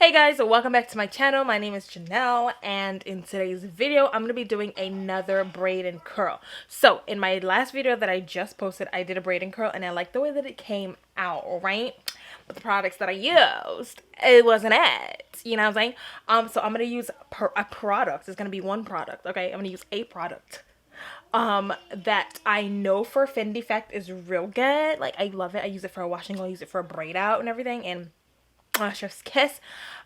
Hey guys, welcome back to my channel. My name is Janelle, and in today's video I'm going to be doing another braid and curl. So in my last video that I just posted, I did a braid and curl and I liked the way that it came out, right? But the products that I used, it wasn't it, you know what I'm saying? So I'm going to use a product. It's going to be one product, okay? I'm going to use a product that I know for Fendi Fact is real good. Like, I love it. I use it for a wash and go, I use it for a braid out and everything, and chef's kiss.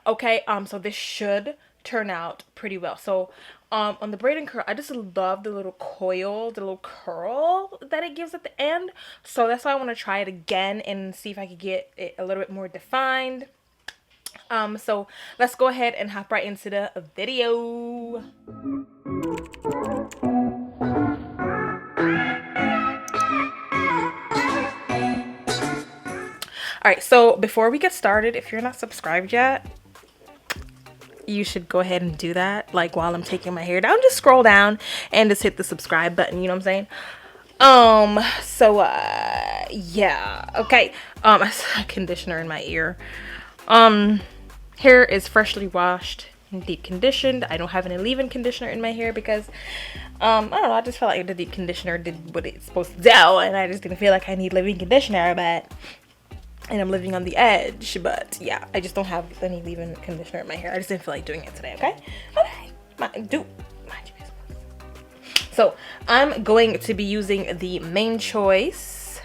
Okay, so this should turn out pretty well. So on the braid and curl, I just love the little coil, the little curl that it gives at the end. So that's why I want to try it again and see if I could get it a little bit more defined. So let's go ahead and hop right into the video. Alright, so before we get started, if you're not subscribed yet, you should go ahead and do that. Like, while I'm taking my hair down, just scroll down and just hit the subscribe button, you know what I'm saying? Yeah, okay. Conditioner in my ear. Hair is freshly washed and deep conditioned. I don't have any leave-in conditioner in my hair because, I don't know, I just felt like the deep conditioner did what it's supposed to do, and I just didn't feel like I need leave-in conditioner, and I'm living on the edge. But yeah, I just don't have any leave-in conditioner in my hair. I just didn't feel like doing it today. Okay, mind your business. So I'm going to be using the Main Choice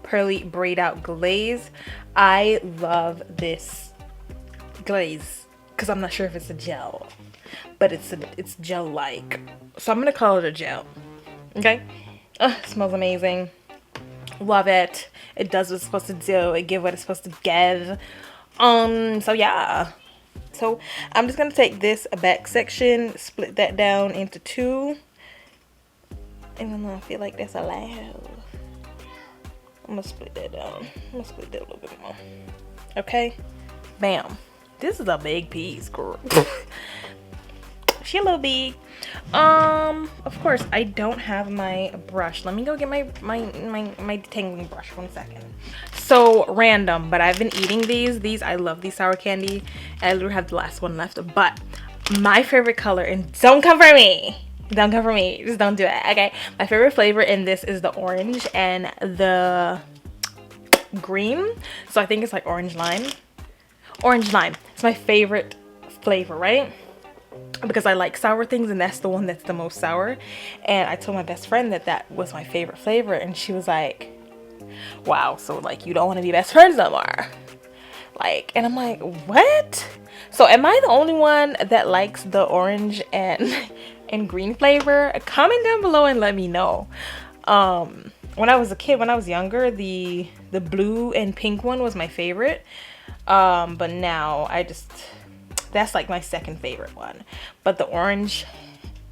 Pearly Braidout Glaze. I love this glaze because I'm not sure if it's a gel, but it's gel like, so I'm gonna call it a gel. Okay, it smells amazing. Love it. It does what it's supposed to do. It gives what it's supposed to give. So yeah. So I'm just gonna take this back section, split that down into two. Even though I feel like that's allowed, I'm gonna split that down. I'm gonna split that a little bit more. Okay. Bam. This is a big piece, girl. She a little big. Of course, I don't have my brush. Let me go get my detangling brush. 1 second. So random, but I've been eating these. I love these sour candy. I literally have the last one left. But my favorite color, and don't come for me. Don't come for me. Just don't do it. Okay. My favorite flavor in this is the orange and the green. So I think it's like orange lime. Orange lime. It's my favorite flavor, right? Because I like sour things, and that's the one that's the most sour. And I told my best friend that was my favorite flavor, and she was like, wow, so like you don't want to be best friends no more, like. And I'm like, what? So am I the only one that likes the orange and green flavor? Comment down below and let me know. When I was a kid, when I was younger, the blue and pink one was my favorite, but now that's like my second favorite one. But the orange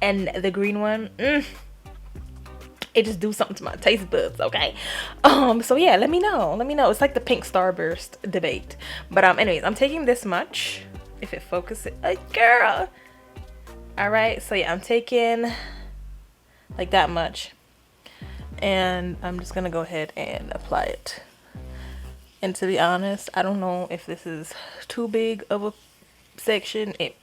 and the green one, it just do something to my taste buds, okay? So yeah, let me know. It's like the pink starburst debate. But anyways, I'm taking this much. If it focuses, girl. All right, so yeah, I'm taking like that much, and I'm just gonna go ahead and apply it. And to be honest, I don't know if this is too big of a section. It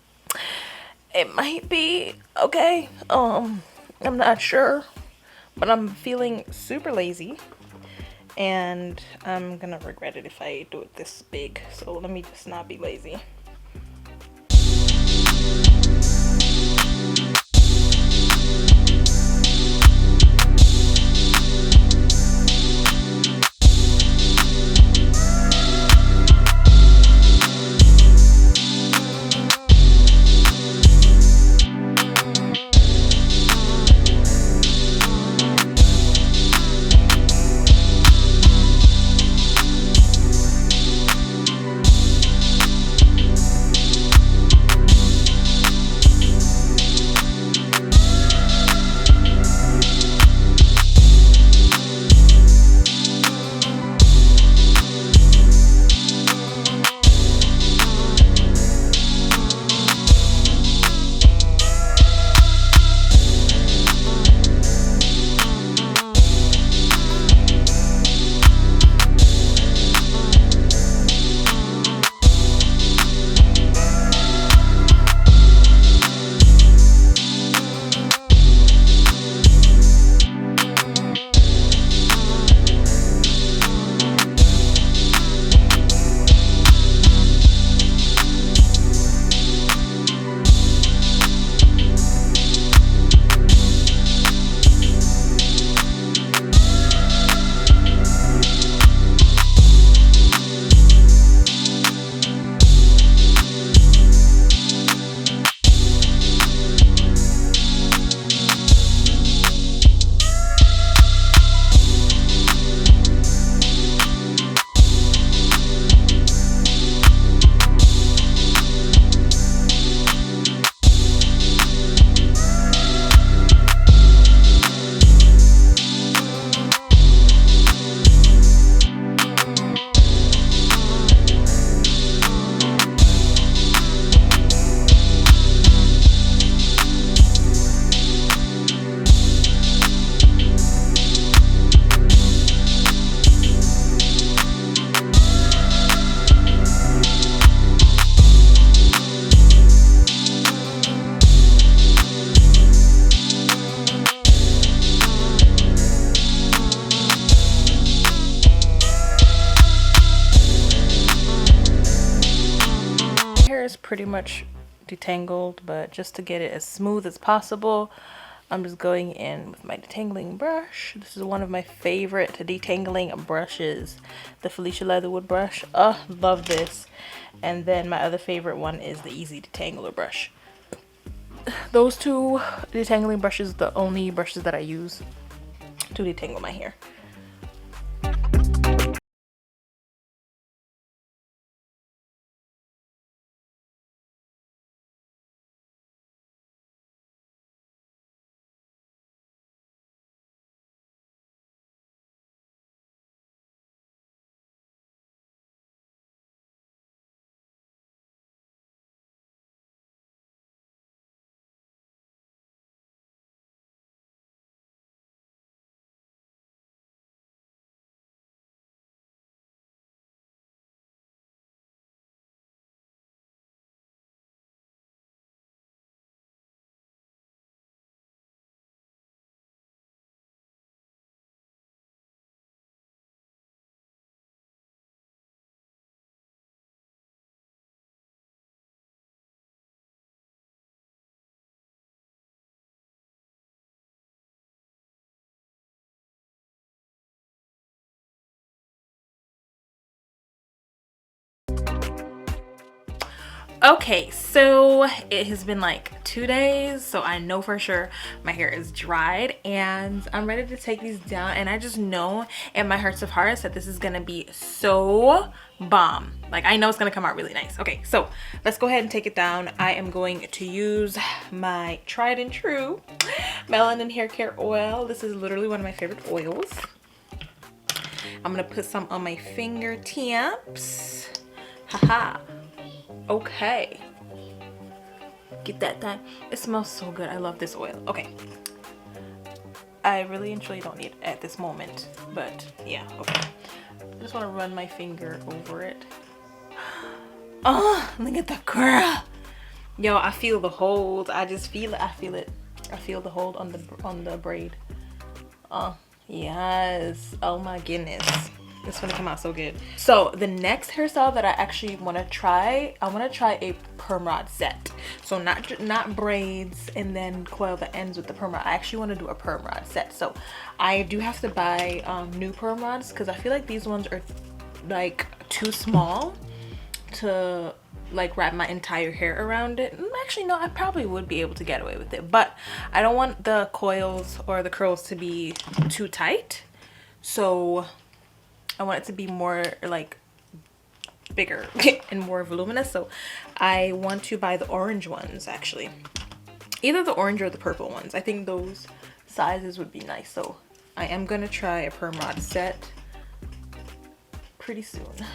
might be okay. I'm not sure, but I'm feeling super lazy, and I'm gonna regret it if I do it this big. So let me just not be lazy. hair is pretty much detangled, but just to get it as smooth as possible, I'm just going in with my detangling brush. This is one of my favorite detangling brushes, the Felicia Leatherwood brush. Oh, love this. And then my other favorite one is the Easy Detangler brush. Those two detangling brushes are the only brushes that I use to detangle my hair. Okay, so it has been like 2 days, so I know for sure my hair is dried and I'm ready to take these down. And I just know in my hearts of hearts that this is gonna be so bomb. Like, I know it's gonna come out really nice. Okay, so let's go ahead and take it down. I am going to use my tried and true melanin hair care oil. This is literally one of my favorite oils. I'm gonna put some on my fingertips. Haha. Okay, get that done. It smells so good. I love this oil. Okay, I really and truly don't need it at this moment, but yeah. Okay, I just want to run my finger over it. Oh, look at the curl. Yo, I feel the hold. I just feel it. I feel it. I feel the hold on the braid. Oh yes. Oh my goodness, it's gonna come out so good. So the next hairstyle that I actually want to try, I want to try a perm rod set. So not braids and then coil the ends with the perm rod. I actually want to do a perm rod set. So I do have to buy new perm rods because I feel like these ones are like too small to like wrap my entire hair around it. Actually, no, I probably would be able to get away with it, but I don't want the coils or the curls to be too tight. So I want it to be more like bigger and more voluminous. So I want to buy the orange ones, actually. Either the orange or the purple ones. I think those sizes would be nice. So I am gonna try a perm rod set pretty soon.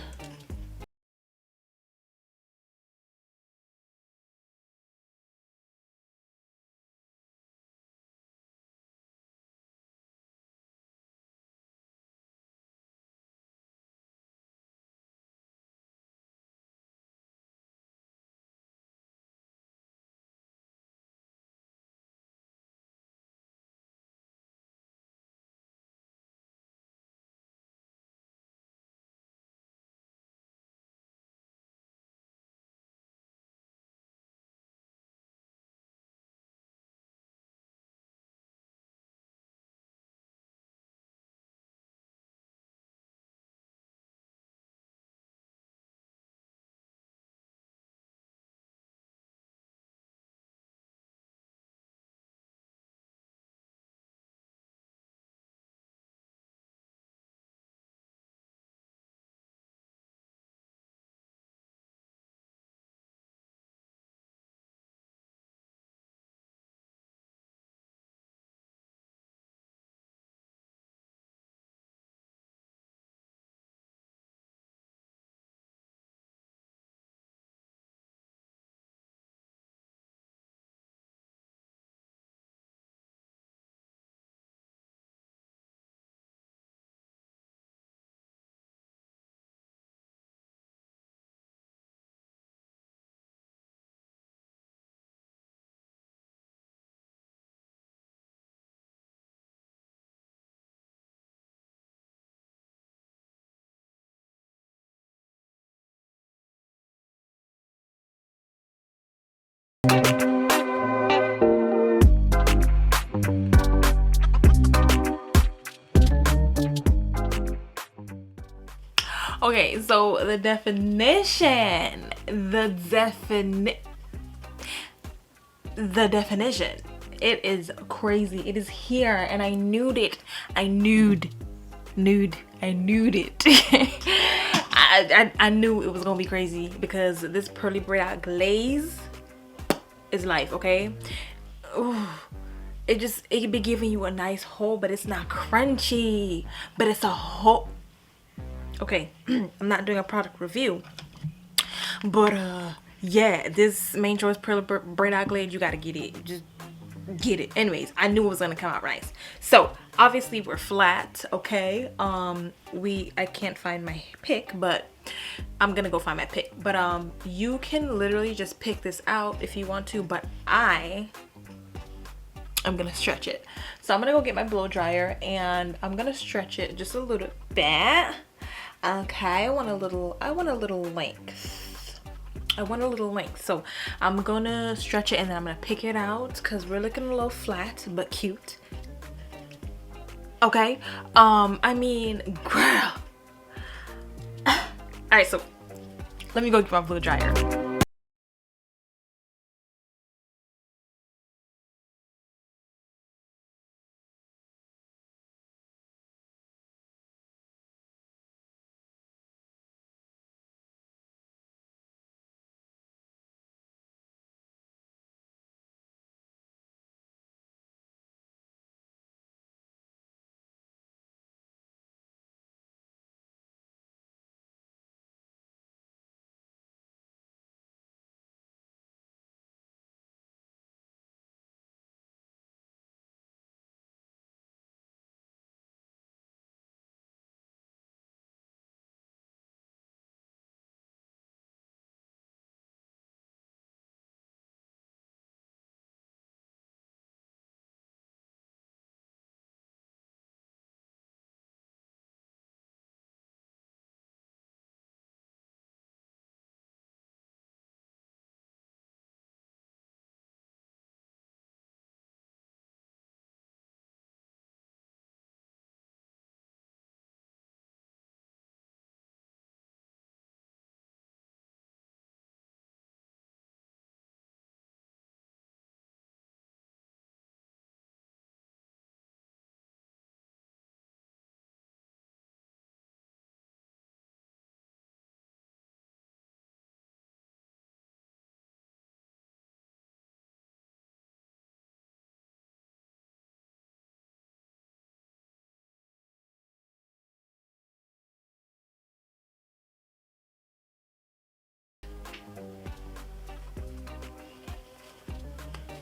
Okay, so the definition, it is crazy. It is here, and I knew it. I knew it. I knew it was gonna be crazy because this Pearly Braidout glaze is life. Okay. Ooh. It be giving you a nice hole, but it's not crunchy, but it's a hole. Okay, I'm not doing a product review, but yeah, this main choice Pearly Braidout glaze, you gotta get it. Just get it. Anyways, I knew it was gonna come out nice. So obviously we're flat. Okay, I can't find my pick, but I'm gonna go find my pick. But you can literally just pick this out if you want to, but I'm gonna stretch it. So I'm gonna go get my blow dryer and I'm gonna stretch it just a little bit. Okay, I want a little length. So I'm gonna stretch it and then I'm gonna pick it out because we're looking a little flat but cute. Okay, I mean, girl. All right, so let me go get my blow dryer.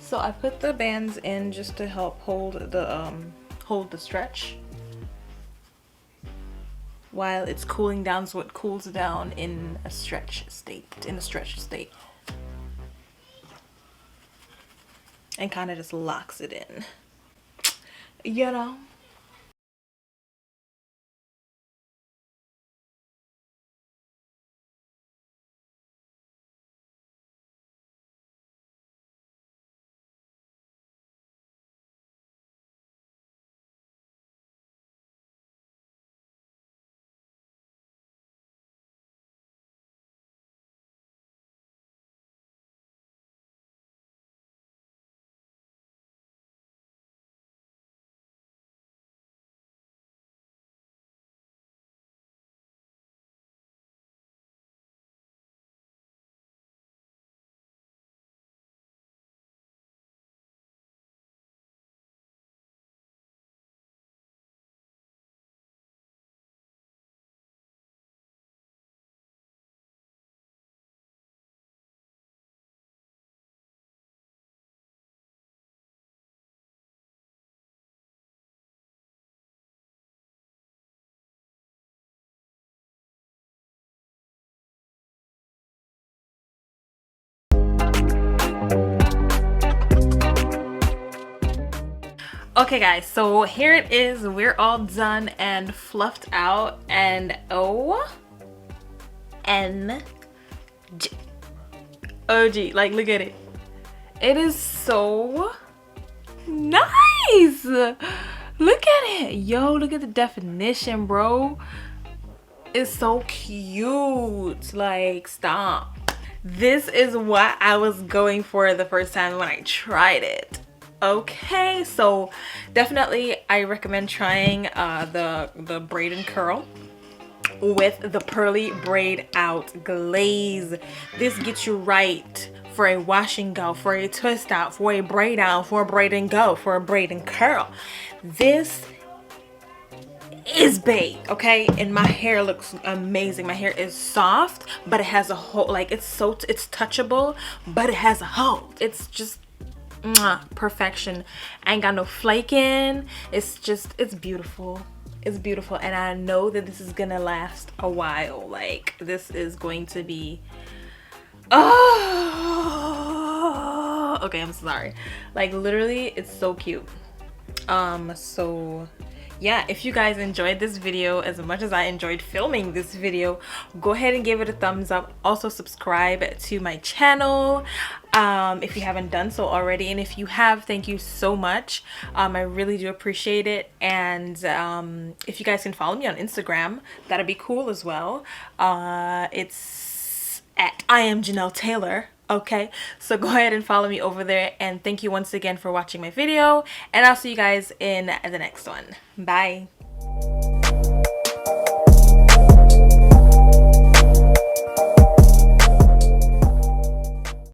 So I put the bands in just to help hold the stretch while it's cooling down, so it cools down in a stretch state, and kind of just locks it in, you know. Okay guys, so here it is. We're all done and fluffed out, and OMG, like look at it. It is so nice. Look at it. Yo, look at the definition, bro. It's so cute. Like, stop. This is what I was going for the first time when I tried it. Okay, so definitely I recommend trying the braid and curl with the Pearly Braidout glaze. This gets you right for a wash and go, for a twist out, for a braid out, for a braid and go, for a braid and curl. This is bae, okay? And my hair looks amazing. My hair is soft, but it has a hold. Like, it's touchable, but it has a hold. It's just mwah, perfection. I ain't got no flaking. It's beautiful. It's beautiful, and I know that this is gonna last a while. Like, this is going to be, oh, okay, I'm sorry. Like, literally, it's so cute. So yeah, if you guys enjoyed this video as much as I enjoyed filming this video, go ahead and give it a thumbs up. Also subscribe to my channel if you haven't done so already, and if you have, thank you so much. I really do appreciate it. And if you guys can follow me on Instagram, that'd be cool as well. It's at xjaneltaylor. Okay, so go ahead and follow me over there, and thank you once again for watching my video, and I'll see you guys in the next one. Bye.